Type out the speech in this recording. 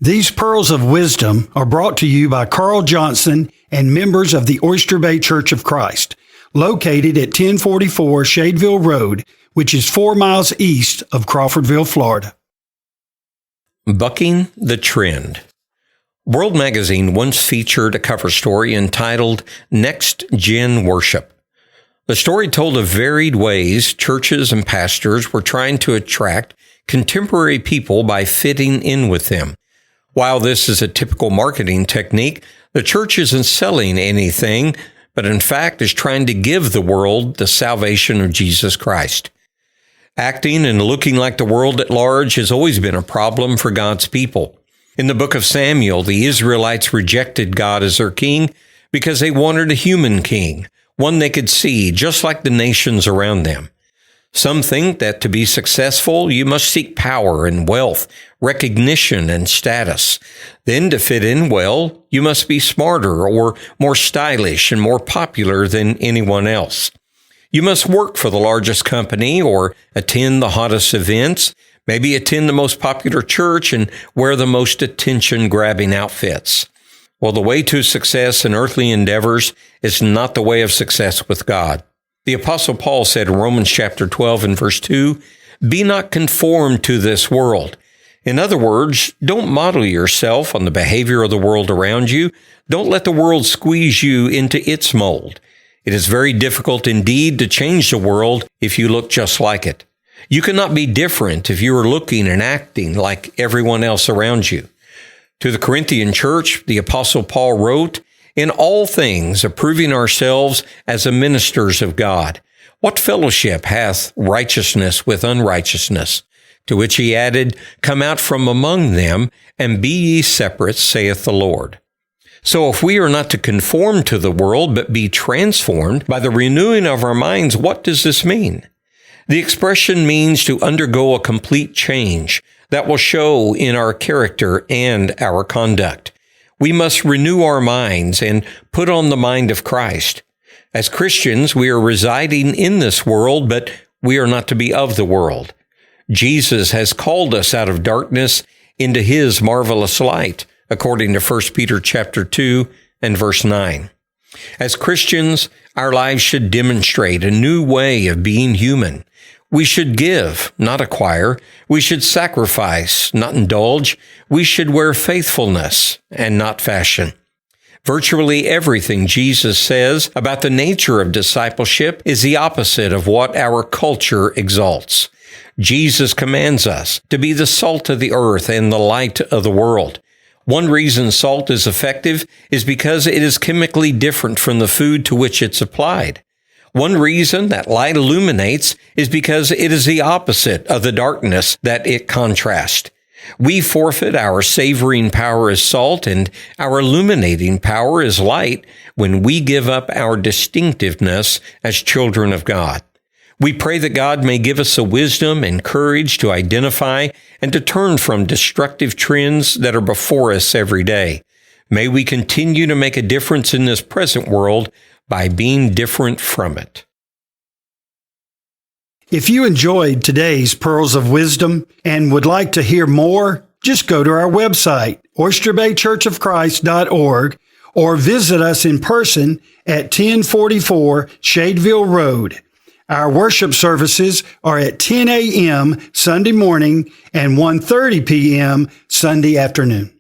These pearls of wisdom are brought to you by Carl Johnson and members of the Oyster Bay Church of Christ, located at 1044 Shadeville Road, which is 4 miles east of Crawfordville, Florida. Bucking the Trend. World Magazine once featured a cover story entitled Next Gen Worship. The story told of varied ways churches and pastors were trying to attract contemporary people by fitting in with them. While this is a typical marketing technique, the church isn't selling anything, but in fact is trying to give the world the salvation of Jesus Christ. Acting and looking like the world at large has always been a problem for God's people. In the book of Samuel, the Israelites rejected God as their king because they wanted a human king, one they could see, just like the nations around them. Some think that to be successful, you must seek power and wealth, recognition and status. Then to fit in well, you must be smarter or more stylish and more popular than anyone else. You must work for the largest company or attend the hottest events, maybe attend the most popular church and wear the most attention-grabbing outfits. Well, the way to success in earthly endeavors is not the way of success with God. The Apostle Paul said in Romans chapter 12 and verse 2, "Be not conformed to this world." In other words, don't model yourself on the behavior of the world around you. Don't let the world squeeze you into its mold. It is very difficult indeed to change the world if you look just like it. You cannot be different if you are looking and acting like everyone else around you. To the Corinthian church, the Apostle Paul wrote, "In all things approving ourselves as the ministers of God. What fellowship hath righteousness with unrighteousness?" To which he added, "Come out from among them, and be ye separate, saith the Lord." So if we are not to conform to the world, but be transformed by the renewing of our minds, what does this mean? The expression means to undergo a complete change that will show in our character and our conduct. We must renew our minds and put on the mind of Christ. As Christians, we are residing in this world, but we are not to be of the world. Jesus has called us out of darkness into his marvelous light, according to 1 Peter chapter 2 and verse 9. As Christians, our lives should demonstrate a new way of being human. We should give, not acquire. We should sacrifice, not indulge. We should wear faithfulness and not fashion. Virtually everything Jesus says about the nature of discipleship is the opposite of what our culture exalts. Jesus commands us to be the salt of the earth and the light of the world. One reason salt is effective is because it is chemically different from the food to which it's applied. One reason that light illuminates is because it is the opposite of the darkness that it contrasts. We forfeit our savoring power as salt and our illuminating power as light when we give up our distinctiveness as children of God. We pray that God may give us the wisdom and courage to identify and to turn from destructive trends that are before us every day. May we continue to make a difference in this present world by being different from it. If you enjoyed today's Pearls of Wisdom and would like to hear more, just go to our website, oysterbaychurchofchrist.org, or visit us in person at 1044 Shadeville Road. Our worship services are at 10 a.m. Sunday morning and 1:30 p.m. Sunday afternoon.